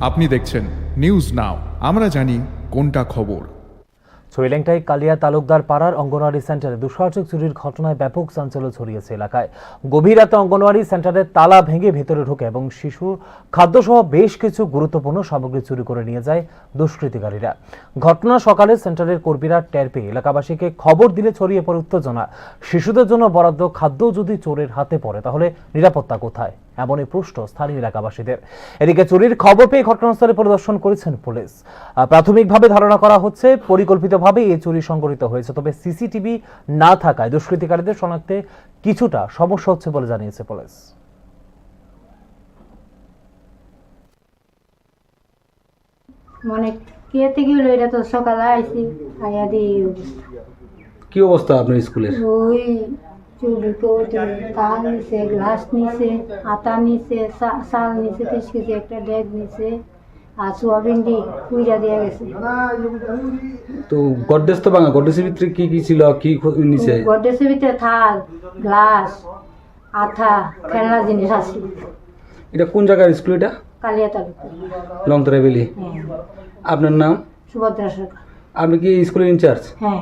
আপনি দেখছেন news now, আমরা জানি কোনটা খবর। চুইলেংটাই কালিয়া তালুকদার পাড়ার অঙ্গনওয়াড়ি সেন্টারে দুঃসাহসিক চুরির ঘটনায় ব্যাপক চাঞ্চল্য ছড়িয়েছে এলাকায়। গভীর রাতে অঙ্গনওয়াড়ি সেন্টারের তালা ভেঙে ভেতরে ঢোকে এবং শিশুর খাদ্যসহ বেশ কিছু গুরুত্বপূর্ণ সামগ্রী চুরি করে নিয়ে যায় দুষ্কৃতিকারীরা। ঘটনা সকালে সেন্টারের কর্মীরা টের পেয়ে এলাকাবাসীকে খবর দিলে ছড়িয়ে পড়ে উত্তেজনা। শিশুদের জন্য বরাদ্দ খাদ্য যদি চোরের হাতে পড়ে তাহলে নিরাপত্তা কোথায়, এমনই প্রশ্ন স্থানীয় এলাকাবাসীদের। এদিকে চুরির খবর পেয়ে ঘটনাস্থলে পরিদর্শন করেছেন পুলিশ। প্রাথমিকভাবে ধারণা করা হচ্ছে পরিকল্পিতভাবে এই চুরি সংঘটিত হয়েছে, তবে সিসিটিভি না থাকায় দুষ্কৃতিকারীদের শনাক্তে কিছুটা সমস্যা হচ্ছে বলে জানিয়েছে পুলিশ। মানে কে গেল এটা তো সকালে আইছি আয়া দিয়ে কি অবস্থা আপনার স্কুলের? ওই চুরি তাল নিছে, গ্লাস নিছে, আটা নিছে, চাল নিছে, 30 কেজি একটা ডেক নিছে, আর সোয়াবিন দি পুইরা দিয়ে গেছে। তো গডরেজ তো ভাঙা, গডরেজের ভিতরে কি কি ছিল, কি নিছে? গডরেজের ভিতরে থাল, গ্লাস, আঠা, খেলনা জিনিস আছে। এটা কোন জায়গার স্কুল? এটা কালিয়া তালুক। লংতরা ভ্যালি। আপনার নাম? সুভদ্রা সরকার। আপনি কি স্কুলের ইনচার্জ? হ্যাঁ।